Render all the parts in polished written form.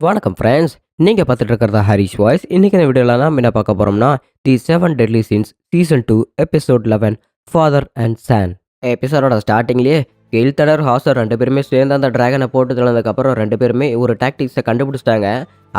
வணக்கம் ஃப்ரெண்ட்ஸ். நீங்க பார்த்துட்டு இருக்கிறது ஹரிஷ் வாய்ஸ். இன்னைக்கு இந்த வீடியோல நாம என்ன பார்க்க போறோம்னா, the 7 deadly sins season 2 episode 11 father and son. எபிசோடோட ஸ்டார்டிங்லயே கெல்தடர் ஹாசர் 2 பேருமே சேர்ந்து அந்த டிராகனை போட்டு தள்ளதுக்கப்புறம் 2 பேருமே ஒரு டாக்டிக்ஸை கண்டுபிடிச்சிட்டாங்க.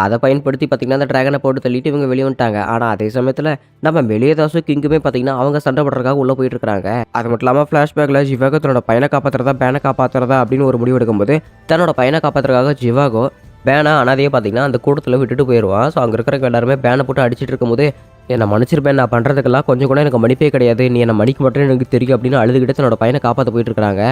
அதை பயன்படுத்தி பார்த்தீங்கன்னா அந்த டிராகனை போட்டு தள்ளிட்டு இவங்க வெளியே வந்துட்டாங்க. ஆனால் அதே சமயத்தில் நம்ம மெலியதாசும் கிங்குமே பார்த்தீங்கன்னா அவங்க சண்டை போடுறதுக்காக உள்ளே போயிட்டு இருக்காங்க. அது மட்டும் இல்லாமல் ஃப்ளாஷ்பேக்கில் ஜிவாகோ தன்னோட பையனை காப்பாற்றுறதா பேனை காப்பாற்றுறதா அப்படின்னு ஒரு முடிவு எடுக்கும்போது தன்னோட பையனை காப்பாற்றுறதுக்காக ஜிவாகோ பேனை அனாதையே பார்த்தீங்கன்னா அந்த கூட்டத்தில் விட்டுட்டு போயிடுவான். ஸோ அங்கே இருக்கிறவங்க எல்லாருமே பேனை போட்டு அடிச்சிட்டு இருக்கும்போது என்னை மன்னிச்சிருப்பேன், நான் பண்ணுறதுக்கெல்லாம் கொஞ்சம் கூட எனக்கு மன்னிப்பே கிடையாது, நீ என்னை மன்னிக்க மாட்டேன்னு எனக்கு தெரியும் அப்படின்னு அழுதுகிட்டு தன்னோட பையனை காப்பாற்ற போயிட்டு இருக்காங்க.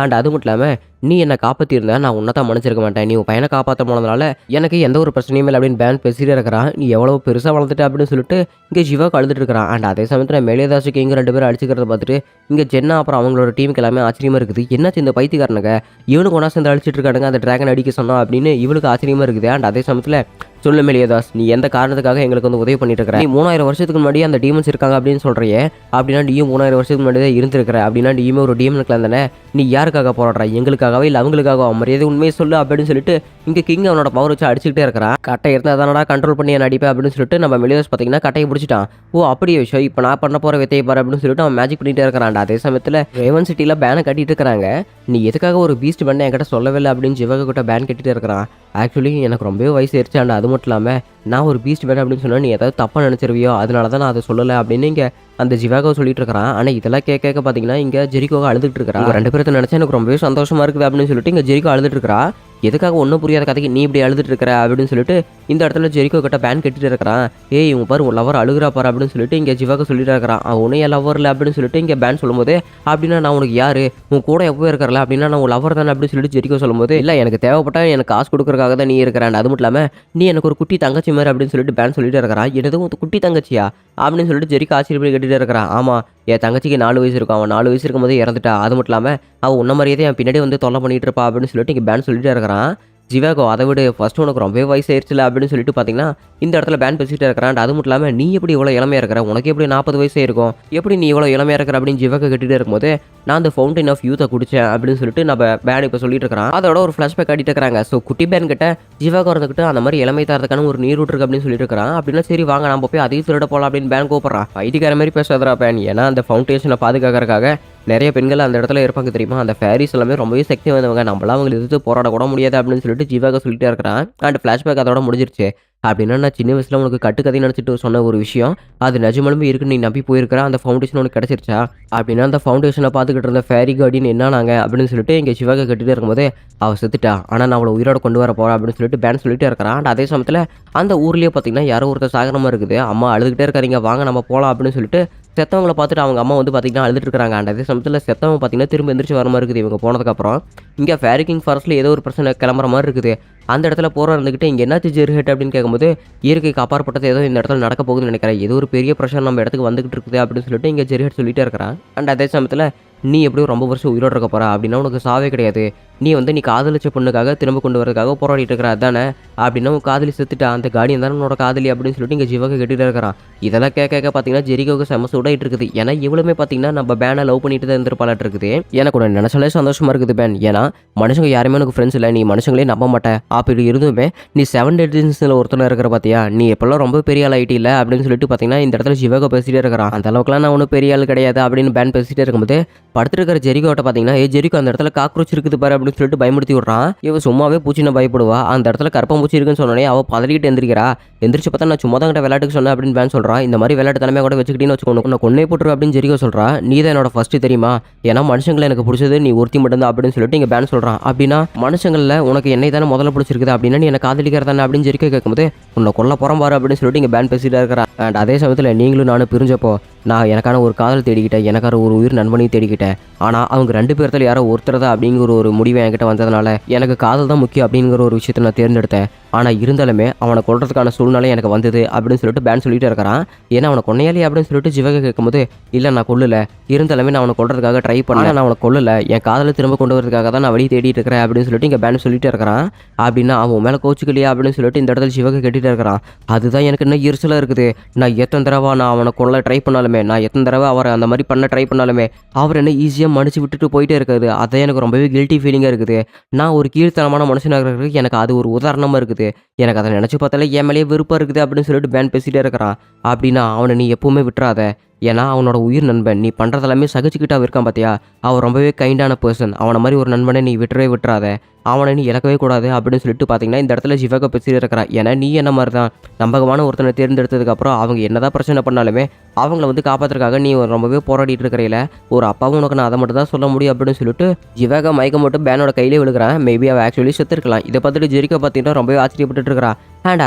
அண்ட் அது மட்டும் இல்லாமல் நீ என்னை காப்பாற்றிருந்தா நான் உன்னை தான் மன்னிச்சிருக்க மாட்டேன், நீ உன் பையனை காப்பாற்ற போனதுனால எனக்கு எந்த ஒரு பிரச்சனையும் இல்லை அப்படின்னு பேன் பேசிகிட்டே இருக்கிறான். நீ எவ்வளோ பெருசாக வளர்ந்துட்டு அப்படின்னு சொல்லிட்டு இங்கே ஜிவாக்கு அழுதுட்டு இருக்கிறான். அண்ட் அதே சமயத்தில் மேலேதாசுக்கு இங்கே 2 பேரும் அடிச்சுக்கிறத பார்த்துட்டு இங்கே ஜென்னா அப்புறம் அவங்களோட டீமுக்கு எல்லாமே ஆச்சரியமாக இருக்குது. என்னாச்சு இந்த பைத்தியக்காரனுங்க இவனுக்கு ஒன்றா சேர்ந்து அழிச்சிட்டு இருக்கானுங்க அந்த டிராகன் அடிக்க சொன்னோம் அப்படின்னு இவளுக்கு ஆச்சரியமாக இருக்குது. அண்ட் அதே சமயத்தில் சொல்லு மெலியதாஸ், நீ எந்த காரணத்துக்காக எங்களுக்கு வந்து உதவி பண்ணிட்டு இருக்கிற? நீ 3000 வருஷத்துக்கு முன்னாடி அந்த டீமன்ஸ் இருக்காங்க அப்படின்னு சொல்றியே, அப்படின்னா நீயும் 3000 வருஷத்துக்கு முன்னாடி தான் இருந்திருக்கிற, அப்படின்னா நீயுமே ஒரு டீமனுக்கு தானே, நீ யாருக்காக போராடுற, எங்களுக்காகவே இல்லை அவங்களுக்காக, மரியாதை உண்மையை சொல்லு அப்படின்னு சொல்லிட்டு இங்கே கிங் அவனோட பவர் வச்சு அடிச்சுக்கிட்டே இருக்கிறான். கட்டை இருந்தால் தானடா கண்ட்ரோல் பண்ணி என்ன அடிப்பேன் அப்படின்னு சொல்லிட்டு நம்ம மெலியதாஸ் பார்த்தீங்கன்னா கட்டையை பிடிச்சிட்டான். ஓ அப்படியே விஷயம், இப்போ நான் பண்ண போகிற வித்தையை பாரு அப்படின்னு சொல்லிட்டு அவன் மேஜிக் பண்ணிகிட்டே இருக்கிறான். அதே சமயத்தில் ரேவன் சிட்டியில் பேனை கட்டிட்டு இருக்கிறாங்க. நீ எதுக்காக ஒரு பீஸ்ட் பண்ண என்கிட்ட சொல்லவே இல்லை அப்படின்னு ஜிவாக கிட்ட பேன் கட்டிட்டு இருக்கிறான். ஆக்சுவலி எனக்கு ரொம்பவே வயசு ஆயிடுச்சு. அண்ட் அது மட்டும் இல்லாமல் நான் ஒரு பீஸ்ட் வேணும் அப்படின்னு சொன்னால் நீ ஏதாவது தப்பாக நினச்சிருவியோ, அதனால தான் நான் அதை சொல்லலை அப்படின்னு இங்கே அந்த ஜிவாகோ சொல்லிட்டு இருக்கிறான். ஆனால் இதெல்லாம் கேட்க பார்த்தீங்கன்னா இங்கே ஜெரிகோ அழுதுட்டு இருக்கிறான். 2 பேர்த்த நினச்சா எனக்கு ரொம்பவே சந்தோஷமாக இருக்குது அப்படின்னு சொல்லிட்டு இங்கே ஜெரிகோ அழுதுட்டு இருக்கிறா. எதுக்காக ஒன்றும் புரியாத கதைக்கு நீ இப்படி அழுதுட்டு இருக்கிற அப்படின்னு சொல்லிட்டு இந்த இடத்துல ஜெரிகோ கிட்ட பேன் கட்டிட்டு இருக்கிறான். ஏய் இவங்க பாரு உன் லவர் அழுகிறா பாரு அப்படின்னு சொல்லிட்டு இங்கே ஜிவாகோ சொல்லிட்டு இருக்கிறான். அவனே என் லவர் இல்லை அப்படின்னு சொல்லிட்டு இங்கே பேன் சொல்லும்போது அப்படின்னா நான் உனக்கு யாரு, உன் கூட எப்போ இருக்கிறல அப்படின்னா நான் உன் லவர் தானே அப்படின்னு சொல்லிட்டு ஜெரிகோ சொல்லும்போது இல்லை எனக்கு தேவைப்பட்டா எனக்கு காசு கொடுக்குறதுக்காக தான் நீ இருக்கிறான், அது மட்டும் இல்லாமல் நீ எனக்கு ஒரு குட்டி தங்கச்சி மாதிரி அப்படின்னு சொல்லிட்டு பேன் சொல்லிட்டு இருக்கிறான். எனது குட்டி தங்கச்சியா அப்படின்னு சொல்லிட்டு ஜெரிகோ ஆச்சரியப்படி கட்டிட்டு இருக்கிறான். ஆமாம் என் தங்கச்சிக்கு 4 வயசு இருக்கும், அவன் 4 வயசு இருக்கும் போதே இறந்துட்டா. அது மட்டும் இல்லாமல் அவன் உன்ன மாதிரியே என் பின்னாடி வந்து தொல்லை பண்ணிட்டு இருப்பா அப்படின்னு சொல்லிட்டு இங்கே பேன் சொல்லிட்டு இருக்கிறான். ஜிவாகோ அதை விட ஃபர்ஸ்ட் உனக்கு ரொம்பவே வயசு ஆயிடுச்சுல அப்படின்னு சொல்லிட்டு பார்த்தீங்கன்னா இந்த இடத்துல பேன் பேசிட்டு இருக்கிறான். அது மட்டும் இல்லாமல் நீ எப்படி இவ்வளோ இளமையாக இருக்கிற, உனக்கு எப்படி 40 வயசே இருக்கும், எப்படி நீ இவ்வளோ இளமையாக இருக்கிற அப்படின்னு ஜிவாகோ கட்டிட்டு இருக்கும்போது நான் அந்த ஃபவுண்டைன் ஆஃப் யூத்தை குடிச்சேன் அப்படின்னு சொல்லிட்டு நம்ம பேன் இப்போ சொல்லிட்டு இருக்கிறான். அதோட ஒரு ஃப்ளாஷ்பேக் காட்டிட்டு இருக்கிறாங்க. ஸோ குட்டி பேன் கிட்ட ஜிவாகோ இருந்துக்கிட்டு அந்த மாதிரி இளமை தரதுக்கான ஒரு நீர் விட்டுருக்கு அப்படின்னு சொல்லிட்டு இருக்கிறான். அப்படின்னா சரி வாங்க நம்ம போய் அதையும் திருட போகலாம் அப்படின்னு பேன் கூப்பிட்றான். ஐடிக்கார மாதிரி பேசாதரா பேன், ஏன்னா அந்த ஃபவுண்டேஷனை பாதுகாக்கிறதுக்காக நிறைய பெண்கள் அந்த இடத்துல இருப்பாங்க தெரியுமா, அந்த ஃபேரிஸ் எல்லாமே ரொம்பவே சக்தி வந்தவங்க, நம்மளாம் அவங்களை எதிர்த்து போராட கூட முடியாது அப்படின்னு சொல்லிட்டு ஜிவாகோ சொல்லிட்டே இருக்கிறான். அண்ட் ஃப்ளாஷ்பேக் அதோட முடிஞ்சிருச்சு. அப்படின்னா நான் சின்ன வயசில் உனக்கு கட்டுக்கதை நினச்சிட்டு சொன்ன ஒரு விஷயம் அது நிஜமாலுமே இருக்குன்னு நீ நம்பி போயிருக்கிற, அந்த ஃபவுண்டேஷன் உனக்கு கிடச்சிருச்சா அப்படின்னா அந்த ஃபவுண்டேஷனை பார்த்துக்கிட்டு இருந்த ஃபேரி கார்டின் என்னானாங்க அப்படின்னு சொல்லிட்டு இங்கே சிவாக கட்டிட்டு இருக்கும்போது அவள் செத்துட்டா, ஆனால் நான் அவளை உயிரோட கொண்டு வர போகிறேன் அப்படின்னு சொல்லிட்டு பேன் சொல்லிட்டு இருக்கிறான். அண்ட் அதே சமயத்தில் அந்த ஊர்லேயே பார்த்தீங்கன்னா யாரோ ஒருத்தர் சாகரமாக இருக்குது, அம்மா அழுதுகிட்டே இருக்காங்க வாங்க நம்ம போகலாம் அப்படின்னு சொல்லிட்டு செத்தவங்களை பார்த்துட்டு அவங்க அம்மா வந்து பார்த்தீங்கன்னா அழுதுட்டு இருக்காங்க. அண்ட் அதே சமயத்தில் செத்தவங்க பார்த்தீங்கன்னா திரும்ப எந்திரிச்சு வர மாதிரி இருக்குது இவங்க போனதுக்கப்புறம். இங்கே ஃபேரி கிங் ஃபாரஸ்ட்டில் ஏதோ ஒரு பிரச்சனை கிளம்புற மாதிரி இருக்குது. அந்த இடத்துல போகிற இருந்துக்கிட்டு இங்கே என்னாச்சு ஜெர்ஹெட் அப்படின்னு கேட்கும்போது இயற்கைக்கு அப்பாற்பட்டது ஏதோ இந்த இடத்துல நடக்க போகுதுன்னு நினைக்கிறேன், ஏதோ ஒரு பெரிய பிரச்சனை நம்ம இடத்துக்கு வந்துகிட்டு இருக்குது அப்படின்னு சொல்லிட்டு இங்கே ஜெர்ஹெட் சொல்லிட்டே இருக்கிறான். அண்ட் அதே சமயத்தில் நீ எப்படியோ ரொம்ப வருஷம் உயிரோடு இருக்க போகிறா அப்படின்னா உனக்கு சாவே கிடையாது, நீ காதலிச்ச பொண்ணுக்காக திரும்ப கொண்டு வரதுக்காக போராடிட்டு இருக்கிற தானே, அப்படின்னா உன் காதலி செத்துட்டா, அந்த கார்டியன் தானே உன்னோட காதலி அப்படின்னு சொல்லிட்டு இங்கே ஜிவாக கட்டிட்டு இருக்கிறான். இதெல்லாம் கேட்க பார்த்தீங்கன்னா ஜெரிகோவுக்கு செம சூடாயிட்டு இருக்குது. ஏன்னா இவ்வளவுமே பார்த்தீங்கன்னா நம்ம பேனை லவ் பண்ணிட்டு தான் இருந்திருப்பாளாட்டு இருக்குது. எனக்கு ஒன்று நினச்சாலே சந்தோஷமா இருக்குது பேன், ஏன்னா மனுஷங்க யாருமே எனக்கு ஃப்ரெண்ட்ஸ் இல்லை, நீ மனுஷங்களே நம்ப மாட்டேன், அப்படி இருந்துமே நீ 7 டெட்லிஸில் ஒருத்தனை இருக்கிற பார்த்தியா, நீ எப்பெல்லாம் ரொம்ப பெரிய ஆள் ஆகிட்டு இல்லை அப்படின்னு சொல்லிட்டு பார்த்தீங்கன்னா இந்த இடத்துல ஜிவாகோ பேசிகிட்டே இருக்கிறான். அந்த அளவுக்குலாம் நான் ஒன்றும் பெரிய ஆள் கிடையாது அப்படின்னு பேன் பேசிகிட்டே இருக்கும்போது படுத்துருக்கிற ஜெரிகோட்ட பார்த்தீங்கன்னா ஜெரிகோ அந்த இடத்துல காக்ரோச் இருக்குது பாரு அப்படின்னு சொல்லிட்டு பயமுறுத்தி விட்றான். இவன் சும்மாவே பூச்சினை பயப்படுவா, அந்த இடத்துல கருப்பம்பூச்சி இருக்குன்னு சொன்னோடனே அவள் பதறிக்கிட்டு எந்திரிக்கிறா. எந்திரிச்சு பார்த்தா நான் சும்மா தான் கிட்ட விளையாட்டுக்கு சொன்னேன் அப்படின்னு பேன் சொல்கிறான். இந்த மாதிரி விளையாட்டு தலைமையாக கூட வச்சுக்கிட்டேன்னு வச்சுக்கணும், நான் கொன்னே போட்டுரு அப்படின்னு ஜெரிகோ சொல்கிறா. நீ தான் என்னோட ஃபர்ஸ்ட் தெரியுமா, ஏன்னா மனுஷங்களை எனக்கு பிடிச்சது நீ ஒருத்தி மட்டும்தான் அப்படின்னு சொல்லிட்டு இங்கே பேன் சொல்கிறான். அப்படின்னா மனுஷங்களில் உனக்கு என்னை தானே முதல்ல பிடிச்சிருக்குது, அப்படின்னா நீ எனக்கு காதலிக்கிறதானே அப்படின்னு ஜெரிகோ கேட்கும்போது உன்னை கொல்ல போகிறோம் பாரு அப்படின்னு சொல்லிட்டு இங்கே பேன் பேசிட்டு இருக்கிறான். அண்ட் அதே சமயத்தில் நீங்களும் நானும் பிரிஞ்சப்போ நான் எனக்கான ஒரு காதல் தேடிக்கிட்டேன், எனக்கான ஒரு உயிர் நண்பனையும் தேடிக்கிட்டேன், ஆனால் அவங்க 2 பேர்த்தில் யாரோ ஒருத்தர் தான் அப்படிங்கிற ஒரு முடிவை என்கிட்ட வந்ததுனால எனக்கு காதல் தான் முக்கியம் அப்படிங்கிற ஒரு விஷயத்தை நான் தேர்ந்தெடுத்தேன். ஆனால் இருந்தாலுமே அவனை கொல்றதுக்கான சூழ்நிலை எனக்கு வந்தது அப்படின்னு சொல்லிட்டு பேன் சொல்லிட்டு இருக்கிறான். ஏன்னா அவனை கொன்னையாளி அப்படின்னு சொல்லிட்டு ஜிவாக கேட்கும்போது இல்லை நான் கொல்லலை, இருந்தாலுமே நான் அவனை கொல்றதுக்காக ட்ரை பண்ணேன், நான் அவனை கொல்லலை, என் காதலை திரும்ப கொண்டு வரதுக்காக தான் நான் வழி தேடிட்டு இருக்கிறேன் அப்படின்னு சொல்லிட்டு இங்கே பேன் சொல்லிட்டு இருக்கிறான். அப்படின்னா அவன் மேலே கோச்சுக்கலையா அப்படின்னு சொல்லிட்டு இந்த இடத்துல ஜிவாக கேட்டுட்டு இருக்கிறான். அதுதான் எனக்கு இன்னும் எரிச்சலாக இருக்குது, நான் எத்தனை தடவை நான் அவனை கொல்ல ட்ரை பண்ணாலுமே, நான் எத்தனை தடவை அவரை அந்த மாதிரி பண்ண ட்ரை பண்ணாலுமே அவர் என்ன ஈஸியாக மன்னிச்சு விட்டுட்டு போயிட்டே இருக்காது, அதான் எனக்கு ரொம்பவே கில்ட்டி ஃபீலிங்காக ஃபீலிங்காக இருக்குது. நான் ஒரு கீழ்த்தனமான மனுஷனாக இருக்கிறதுக்கு எனக்கு அது ஒரு உதாரணமாக இருக்குது. எனக்கு அதை நினச்சி பார்த்தாலே என் மேலேயே வெறுப்பாக இருக்குது அப்படின்னு சொல்லிட்டு பேன் பேசிகிட்டே இருக்கிறான். அப்படின்னா அவனை நீ எப்பவுமே விட்டுறாத. ஏன்னா அவனோட உயிர் நண்பன். நீ பண்ணுறதெல்லாமே சகிச்சுக்கிட்டு அவன் இருக்கான் பார்த்தியா, அவன் ரொம்பவே கைண்டான பர்சன். அவனை மாதிரி ஒரு நண்பனை நீ விட்டுறாத. அவனை நீ இழக்கவே கூடாது அப்படின்னு சொல்லிட்டு பார்த்தீங்கன்னா இந்த இடத்துல ஜிவாக பேசிட்டு இருக்கிறான். ஏன்னா நீ என்ன மாதிரி தான் நம்பகமான ஒருத்தனை தேர்ந்தெடுத்ததுக்கப்புறம் அவங்க என்னதான் பிரச்சனை பண்ணாலுமே அவங்கள வந்து காப்பாற்றுறதுக்காக நீ ரொம்பவே போராடிட்டு இருக்கிறையில ஒரு அப்பாவும் உனக்கு நான் அதை மட்டும் தான் சொல்ல முடியும் அப்படின்னு சொல்லிட்டு ஜிவாக மயக்கம் மட்டும் பேனோட கையிலே விழுகிறான். மேபி அவள் ஆக்சுவலி செத்துருக்கலாம். இதை பார்த்துட்டு ஜெரிக்கோ பார்த்தீங்கன்னா ரொம்பவே ஆச்சரியப்பட்டு இருக்கிறான். அண்ட்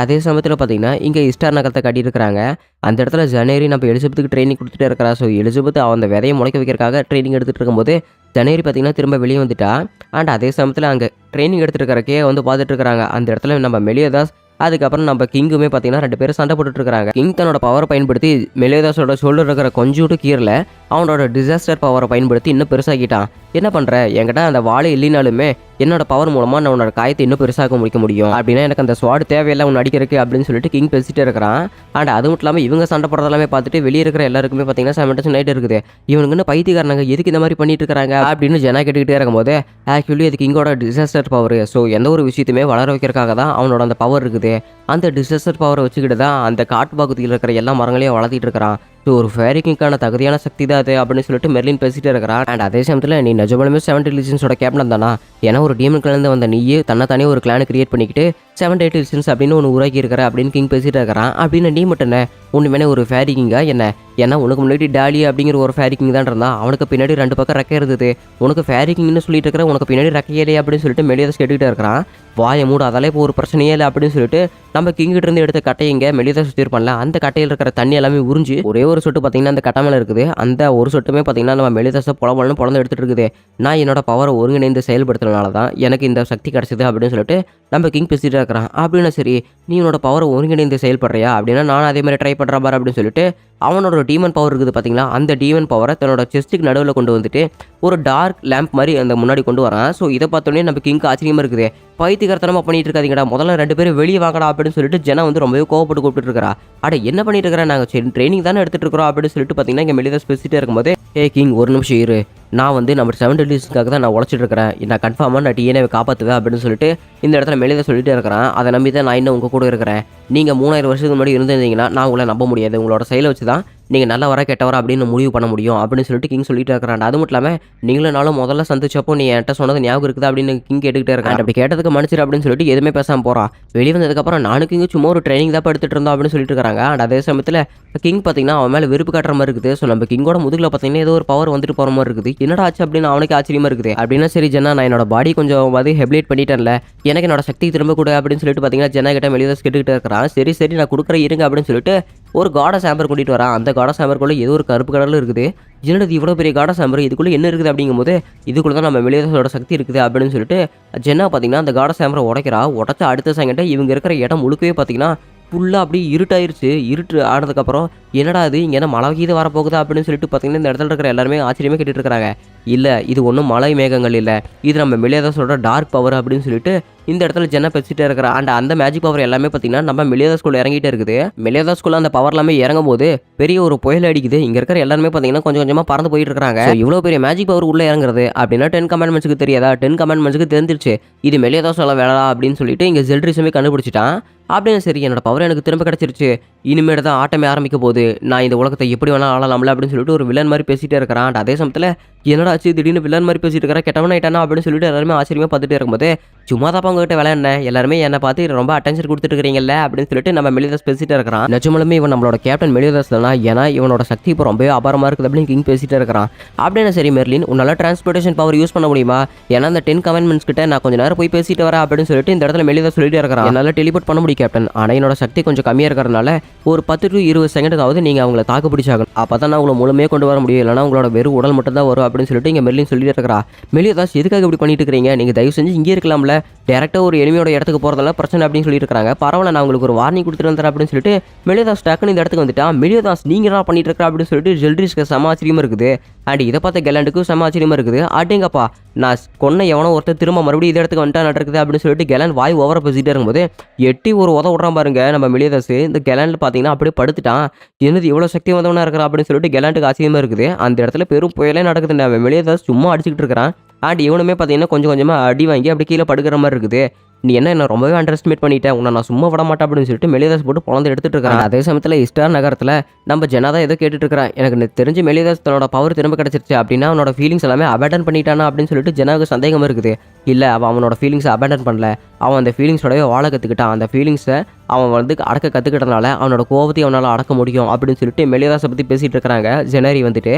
அதே சமயத்தில் பார்த்தீங்கன்னா இங்கே இஸ்டார் நகரத்தை கட்டியிருக்கிறாங்க. அந்த இடத்துல ஜனேரி நம்ம எலிசபெத்துக்கு ட்ரைனிங் கொடுத்துட்டே இருக்கிறா. ஸோ எலிசபெத் அந்த விதையை முளைக்க வைக்கிறதுக்காக ட்ரைனிங் எடுத்துகிட்டு இருக்கும்போது ஜனேரி பார்த்தீங்கன்னா திரும்ப வெளியே வந்துட்டா. அண்ட் அதே சமயத்தில் அங்கே ட்ரைனிங் எடுத்துகிட்டு இருக்கிறக்கே வந்து பார்த்துட்டு இருக்கிறாங்க. அந்த இடத்துல நம்ம மெலியோதாஸ் அதுக்கப்புறம் நம்ம கிங்குமே பார்த்தீங்கன்னா 2 பேரும் சண்டை போட்டுட்டு இருக்காங்க. கிங் தன்னோட பவரை பயன்படுத்தி மெலியோதாஸோட ஷோல்டர் இருக்கிற கொஞ்சோட்டு கீரில் அவனோட டிசாஸ்டர் பவரை பயன்படுத்தி இன்னும் பெருசாக்கிட்டான். என்ன பண்ணுற, என்கிட்ட அந்த வாழை இல்லைனாலுமே என்னோட பவர் மூலமாக நான் உன்னோட காயத்தை இன்னும் பெருசாக்க முடிக்க முடியும். அப்படின்னா எனக்கு அந்த ஸ்வாட் தேவையில்லை உன் அடிக்கிறதுக்கு அப்படின்னு சொல்லிட்டு கிங் பேசிட்டே இருக்கிறான். அண்ட் அது மட்டும் இல்லாமல் இவங்க சண்டை போடுறதெல்லாமே பார்த்துட்டு வெளியே இருக்கிற எல்லாருக்குமே பார்த்தீங்கன்னா 7 நைட் இருக்குது. இவனுக்குன்னு பைத்தியக்காரங்க எதுக்கு இந்த மாதிரி பண்ணிட்டு இருக்காங்க அப்படின்னு ஜனா கேட்டுக்கிட்டே இருக்கும்போது ஆக்சுவலி அது கிங்கோட டிசாஸ்டர் பவர். ஸோ எந்த ஒரு விஷயத்தையுமே வளர வைக்கிறதுக்காக தான் அவனோட அந்த பவர் இருக்குது. அந்த டிசாஸ்டர் பவரை வச்சுக்கிட்டு தான் அந்த காட்டு பகுதியில் இருக்கிற எல்லா மரங்களையும் வளர்த்திட்டு இருக்கிறான். ஸோ ஒரு ஃபேரி கிங்கான தகுதியான சக்தி தான் அது அப்படின்னு சொல்லிட்டு மெர்லின் பேசிட்டே இருக்கிறான். அண்ட் அதே சமயத்தில் நீ நிஜமாலுமே 7 ரிலிஜன்ஸோட கேப்டன் தானா? ஏன்னா ஒரு டீமன் கிளான்லேருந்து வந்த நீயே தன்னை ஒரு கிளானை கிரியேட் பண்ணிக்கிட்டு 7 ரிலிஜன்ஸ் அப்படின்னு ஒன்று உருவாக்கி இருக்கிற அப்படின்னு கிங் பேசிட்டு இருக்கிறான். அப்படின்னு நீ மட்டும் என்ன ஒன்றுமே ஒரு ஃபேரி கிங்கா என்ன? ஏன்னா உனக்கு முன்னாடி டாலி அப்படிங்கிற ஒரு ஃபேரி கிங் தான் இருந்தான். அவனுக்கு பின்னாடி 2 பக்கம் ரெக்கை இருந்தது. உனக்கு ஃபேரி கிங்னு சொல்லிட்டு இருக்கிற உனக்கு பின்னாடி ரெக்கையிலே அப்படின்னு சொல்லிட்டு மெலியோதாஸ் கேட்டுக்கிட்டே இருக்கிறான். வாயை மூடு, அதெல்லாம் இப்போ ஒரு பிரச்சனையே இல்லை அப்படின்னு சொல்லிட்டு நம்ம கிங்கிட்ட இருந்து எடுத்த கட்டையங்க மெலியோதாஸ் சுற்றிருப்பான்ல அந்த கட்டையில் இருக்கிற தண்ணி எல்லாமே உறிஞ்சு ஒரே ஒரு சொட்டு பார்த்தீங்கன்னா அந்த கட்டை மேலே இருக்குது. அந்த ஒரு சொட்டுமே பார்த்தீங்கன்னா நம்ம மெலியோதாஸை பொழந்து எடுத்துட்டு இருக்குது. நான் என்னோட பவரை ஒருங்கிணைந்து செயல்படுத்துறதுனால தான் எனக்கு இந்த சக்தி கிடைச்சது அப்படின்னு சொல்லிட்டு நம்ம கிங் பேசிட்டு இருக்கிறான். அப்படின்னா சரி, நீ உன்னோட பவரை ஒருங்கிணைந்து செயல்படுறியா அப்படின்னா நானும் அதே மாதிரி ட்ரை பண்ணுற பாரு அப்படின்னு சொல்லிட்டு அவனோட டீமன் பவர் இருக்குது பார்த்தீங்களா, அந்த டீமன் பவரை தன்னோட செஸ்ட்டுக்கு நடுவில் கொண்டு வந்துட்டு ஒரு டார்க் லேம்ப் மாதிரி அந்த முன்னாடி கொண்டு வரான். ஸோ இதை பார்த்தோன்னே நம்ம கிங்க்கு ஆச்சரியமாக இருக்குது. பைத்தியக்காரத்தனமாக பண்ணிட்டு இருக்காதீங்கடா, முதல்ல 2 பேரும் வெளியே வாங்கடா அப்படின்னு சொல்லிட்டு ஜனா வந்து ரொம்பவே கோவப்பட்டு கூப்பிட்டு இருக்கிறா. அட என்ன பண்ணிட்டு இருக்கிறேன், நாங்கள் சரி ட்ரைனிங் தானே எடுத்துகிட்டு இருக்கிறோம் அப்படின்னு சொல்லிட்டு பார்த்தீங்கன்னா இங்கே மெலியோதாஸ் பேசிட்டே இருக்கும்போது ஏ கிங் ஒரு நிமிஷம் இரு, நான் வந்து நம்ம 7 ரிலீஸ்க்காக தான் நான் உழைச்சிட்டு இருக்கிறேன். நான் கன்ஃபார்மாக நான் டிஎன்ஏவை காப்பாற்றுவேன் அப்படின்னு சொல்லிட்டு இந்த இடத்துல மெலியோதாஸ் சொல்லிட்டு இருக்கிறேன். அதை நம்பி தான் நான் இன்னும் உங்கள் கூட இருக்கிறேன். நீங்கள் 3000 வருஷத்துக்கு முன்னாடி இருந்திருந்தீங்கன்னா நான் உங்களை நம்ப முடியாது. உங்களோட செயலை வச்சு தான் நீங்கள் நல்லவரா கெட்டவரா அப்படின்னு முடிவு பண்ண முடியும் அப்படின்னு சொல்லிட்டு கிங் சொல்லிட்டு இருக்கிறான். அது மட்டும் இல்லாமல் நீங்களும் நாளும் முதல்ல சந்திச்சப்போ நீ என்கிட்ட சொன்னது ஞாபகம் இருக்குது அப்படின்னு கிங் கேட்டுக்கிட்டே இருக்கான். அப்படி கேட்டதுக்கு மன்னிச்சிரு அப்படின்னு சொல்லிட்டு எதுவுமே பேசாமல் போகிறான். வெளியே வந்ததுக்கப்புறம் நானும் கிங் சும்மா ஒரு ட்ரைனிங் தான் எடுத்துகிட்டு இருந்தோம் அப்படின்னு சொல்லிட்டு இருக்காங்க. அண்ட் அதே சமயத்தில் கிங் பார்த்தீங்கன்னா அவன் மேலே வெறுப்பு காட்டுற மாதிரி இருக்குது. ஸோ நம்ம கிங்கோட முதுகில் பார்த்தீங்கன்னா ஏதோ ஒரு பவர் வந்துட்டு போகிற மாதிரி இருக்குது. என்னடா ஆச்சு அப்படின்னு அவனுக்கு ஆச்சரியமா இருக்குது. அப்படின்னா சரி ஜனா, நான் என்னோட பாடி கொஞ்சம் வந்து ஹெபிலேட் பண்ணிட்டேன்ல, எனக்கு என்னோட சக்தி திரும்ப கூட அப்படின்னு சொல்லிட்டு பார்த்தீங்கன்னா ஜனா கிட்ட மெலியோதாஸ் கேட்டுக்கிட்டே இருக்கிறான். சரி நான் கொடுக்குறேன் இருங்க அப்படின்னு சொல்லிட்டு ஒரு காடஸ் ஆம்பர் கூட்டிகிட்டு வரான். அந்த காடஸ் ஆம்பருக்குள்ளே ஏதோ ஒரு கருப்பு கடலும் இருக்குது. என்னது இவ்வளோ பெரிய காடஸ் ஆம்பர், இதுக்குள்ளே என்ன இருக்குது அப்படிங்கும்போது இதுக்குள்ளே தான் நம்ம மெலியோதாஸோட சக்தி இருக்குது அப்படின்னு சொல்லிட்டு ஜென்னா பார்த்தீங்கன்னா அந்த காடஸ் ஆம்பரை உடைச்சா அடுத்த செகண்ட் இவங்க இருக்கிற இடம் முழுக்கவே பார்த்தீங்கன்னா ஃபுல்லாக அப்படியே இருட்டாயிருச்சு. இருட்டு ஆனதுக்கப்புறம் என்னடா இது இங்கே என்ன மழை கீது வரப்போகுதா அப்படின்னு சொல்லிட்டு பார்த்தீங்கன்னா இந்த இடத்துல இருக்கிற எல்லாருமே ஆச்சரியமே கேட்டுட்டு இருக்கிறாங்க. இல்லை இது ஒன்றும் மழை மேகங்கள் இல்லை, இது நம்ம மெலியோதாஸோட டார்க் பவர் அப்படின்னு சொல்லிட்டு இந்த இடத்துல ஜென்னா பேசிட்டே இருக்கிற. அண்ட் அந்த மேஜிக் பவர் எல்லாமே பார்த்தீங்கன்னா நம்ம மெலியோதாஸ்குள்ள இறங்கிட்டே இருக்குது. மெலியோதாஸ்குள்ள அந்த பவர் எல்லாமே இறங்கும் போது பெரிய ஒரு புயல் அடிக்குது. இங்கே இருக்கிற எல்லாருமே பார்த்தீங்கன்னா கொஞ்சம் கொஞ்சமாக பறந்து போயிட்டு இருக்காங்க. இவ்வளோ பெரிய மேஜிக் பவர் உள்ளே இறங்குறது அப்படின்னா 10 கமாண்ட்மெண்ட்ஸ்க்கு தெரியாதா? 10 கமாண்ட்மெண்ட்ஸ்க்கு தெரிஞ்சிருச்சு இது மெலியோதாஸோட வேலை அப்படின்னு சொல்லிட்டு இங்கே ஜெல்ட்ரிஸுமே கண்டுபிடிச்சிட்டான். அப்படின்னு சரி என்னோட பவர் எனக்கு திரும்ப கிடச்சிருச்சு, இனிமேல் தான் ஆட்டமே ஆரம்பிக்க போகுது, நான் இந்த உலகத்தை எப்படி வேணாலும் ஆளலாம்ல அப்படின்னு சொல்லிட்டு ஒரு வில்லன் மாதிரி பேசிட்டே இருக்கிறான். அதே சமயத்தில் என்னடா ஆச்சு திடீர்னு வில்லன் மாதிரி பேசிட்டு இருக்கிற, கெட்டவன் ஆயிட்டானா அப்படின்னு சொல்லிட்டு எல்லாருமே ஆச்சரியமாக பார்த்துட்டே இருக்கும்போது சும்மா தான் உங்ககிட்ட வேலை என்ன, எல்லாருமே என்னை பார்த்து ரொம்ப அட்டென்ஷன் கொடுத்துட்டு இருக்கிறீங்கல்ல அப்படின்னு சொல்லிட்டு நம்ம மெலியோதாஸ் பேசிட்டே இருக்கிறான். நிஜமாலுமே இவன் நம்மளோட கேப்டன் மெலியோதாஸ் தானா? ஏன்னா இவனோட சக்தி இப்போ ரொம்பவே அபாரமாக இருக்குது அப்படின்னு கிங் பேசிட்டே இருக்கிறான். அப்படின்னு சரி மெர்லின் உன்னால டிரான்ஸ்போர்ட்டேஷன் பவர் யூஸ் பண்ண முடியுமா? ஏன்னா அந்த 10 கமாண்ட்மெண்ட்ஸ் கிட்ட நான் கொஞ்சம் நேரம் போய் பேசிட்டு வரேன் அப்படின்னு சொல்லிட்டு இந்த இடத்துல மெலியோதாஸ் சொல்லிட்டே இருக்கிறான். என்னால் டெலிபோர்ட் பண்ண முடியும் கேப்டன், ஆனால் என்னோட சக்தி கொஞ்சம் கம்மியாக இருக்கிறதுனால ஒரு 10 to 20 செகண்டுக்காவது நீங்கள் அவங்கள தாக்கு பிடிச்சாகணும், அப்போ தான் நான் உங்களை முழுமையாக கொண்டு வர முடியும், இல்லைனா உங்களோட வெறும் உடல் மட்டும் தான் வரும் அப்படின்னு சொல்லிட்டு இங்கே மெர்லின் சொல்லிட்டு இருக்கிறா. மெலியோதாஸ் எதுக்காக இப்படி பண்ணிட்டு இருக்கிறீங்க, நீங்கள் தயவு செஞ்சு இங்கே இருக்கலாம்ல, டேரெக்டாக ஒரு எனிமியோட இடத்துக்கு போகிறதெல்லாம் பிரச்சனை அப்படின்னு சொல்லிட்டு இருக்காங்க. பரவாயில்ல நான் உங்களுக்கு ஒரு வார்னிங் கொடுத்துட்டு வந்துறேன் அப்படின்னு சொல்லிட்டு மெலியோதாஸ் டக்குன்னு இந்த இடத்துக்கு வந்துட்டான். மெலியோதாஸ் நீங்கள் என்ன பண்ணிட்டு இருக்கா அப்படின்னு சொல்லிட்டு ஜெல்ட்ரிஸ்க்கு சமாச்சரியமாக இருக்குது. அண்ட் இதை பார்த்த கெலாண்டுக்கும் சமாச்சரியமாக இருக்குது. அடேங்கப்பா நான் கொன்ன எவனோ ஒருத்தர் திரும்ப மறுபடியும் இதே இடத்துக்கு வந்துட்டா நடக்குது அப்படின்னு சொல்லிட்டு கெலாண்ட் வாய் ஓவர பேசிட்டே இருக்கும்போது எட்டி ஒரு விட்றான் பாருங்க நம்ம மெலியோதாஸ். இந்த கெலாண்ட் பார்த்தீங்கன்னா அப்படியே படுத்துட்டான். என்னது இவ்வளோ சக்தி வந்தவனா இருக்கிறா அப்படின்னு சொல்லிட்டு கெலாண்டுக்கு ஆச்சரியமாக இருக்குது. அந்த இடத்துல பெரும் புயலே நடக்குது. நம்ம மெலியோதாஸ் சும்மா அடிச்சுக்கிட்டு இருக்கிறான். அண்ட் இவனுமே பார்த்தீங்கன்னா கொஞ்சம் கொஞ்சமாக அடி வாங்கி அப்படி கீழே படுக்கிற மாதிரி இருக்குது. நீ என்ன ரொம்பவே அண்டர் எஸ்டிமேட் பண்ணிட்டேன், உன்னை நான் சும்மா விட மாட்டேன் அப்படின்னு சொல்லிட்டு மெலிதாஸ் போட்டு பொழந்து எடுத்துட்டு இருக்கான். அதே சமயத்தில் இஸ்டார் நகரத்தில் நம்ம ஜனா தான் ஏதோ கேட்டுட்டு இருக்கிறான். எனக்கு தெரிஞ்சு மெலிதாஸ் தன்னோட பவர் திரும்ப கிடச்சிருச்சு அப்படின்னா அவனோட ஃபீலிங்ஸ் எல்லாமே அபேண்டன் பண்ணிட்டானா அப்படின்னு சொல்லிட்டு ஜனாவுக்கு சந்தேகம் இருக்குது. இல்லை, அவனோட ஃபீலிங்ஸை அபேண்டன் பண்ணல, அவன் அந்த ஃபீலிங்ஸோடய வாழ கற்றுக்கிட்டான். அந்த ஃபீலிங்ஸை அவன் அடக்க கற்றுக்கிட்டனால அவனோட கோவத்தையும் அவனால் அடக்க முடியும் அப்படின்னு சொல்லிட்டு மெலிதாஸை பற்றி பேசிகிட்டு இருக்கிறாங்க ஜெனரி வந்துட்டு.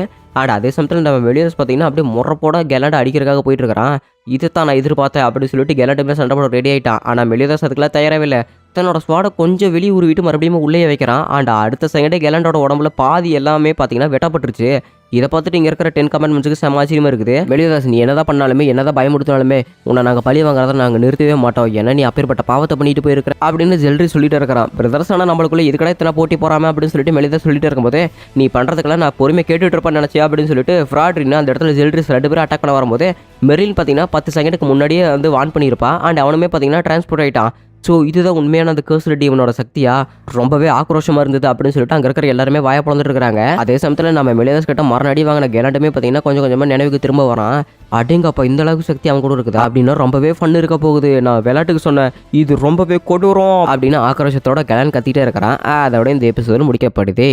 அதே சமயத்தில் நம்ம மெலிதாஸ் பார்த்தீங்கன்னா அப்படியே முறப்போட கெலாண்டை அடிக்கிறதுக்காக போயிட்டு இருக்கிறான். இதைத்தான் நான் எதிர்பார்த்தேன் அப்படின்னு சொல்லிட்டு கெலாண்டுமே சண்டை போட ரெடி ஆகிட்டான். ஆனால் மெலிதாஸ் அதுக்கெல்லாம் தயாராகவே இல்லை. தன்னோட ஸ்வாடை கொஞ்சம் வெளியே உருவிட்டு மறுபடியும் உள்ளே வைக்கிறான். அடுத்த செகண்டே கெலாண்டோட உடம்புல பாதி எல்லாமே பார்த்தீங்கன்னா வெட்டப்பட்டுருச்சு. இதை பார்த்துட்டு இங்கே இருக்கிற 10 கமெண்ட்மெண்ட்ஸுக்கு செம ஆச்சரியமா இருக்குது. மெலிதாஸ், நீ என்னதான் பண்ணாலுமே என்னதான் பயமுடுத்தினாலுமே உன்னை நாங்கள் பழி வாங்குறத நாங்கள் நிறுத்தவே மாட்டோம், ஏன்னா நீ அப்பேற்பட்ட பாவத்தை பண்ணிட்டு போயிருக்கிற அப்படின்னு ஜெல்ரி சொல்லிட்டு இருக்கிறான். பிரதர்ஸ் ஆனால் நம்மளுக்குள்ள இதுக்கடை இத்தனை போட்டி போறாம அப்படின்னு சொல்லிட்டு மெலிதாஸ் சொல்லிட்டு இருக்கும்போது, நீ பண்ணுறதுக்கெல்லாம் நான் பொறுமையை கேட்டுட்டு இருப்பேன்னு நினச்சியா அப்படின்னு சொல்லிட்டு ஃப்ராட்ரின்னு அந்த இடத்துல ஜெல்ரிஸ் 2 பேரும் அட்டாக் பண்ண வரும்போது மெரில் பார்த்தீங்கன்னா 10 செகண்டுக்கு முன்னாடியே வான் பண்ணியிருப்பான். அவனுமே பார்த்தீங்கன்னா டிரான்ஸ்போர்ட் ஆகிட்டான். ஸோ இதுதான் உண்மையான அந்த கர்ஸ்டு டீமனோட சக்தியா, ரொம்பவே ஆக்ரோஷமாக இருந்தது அப்படின்னு சொல்லிட்டு அங்கே இருக்கிற எல்லாருமே வாய பிளந்துட்டு இருக்காங்க. அதே சமயத்தில் நம்ம மெலிதாஸ் கிட்ட மரணடி வாங்கின கெலாண்டுமே பார்த்தீங்கன்னா கொஞ்சம் கொஞ்சமாக நினைவுக்கு திரும்ப வரான். அடேங்கப்பா, இந்த அளவுக்கு சக்தி அவன் கூட இருக்குதா அப்படின்னா ரொம்பவே ஃபன் இருக்க போகுது, நான் விளையாட்டுக்கு சொன்னேன், இது ரொம்பவே கொடூரம் அப்படின்னு ஆக்ரோஷத்தோட கெலான் கத்திட்டே இருக்கிறான். அதோட இந்த எபிசோடு முடிக்கப்படுதே.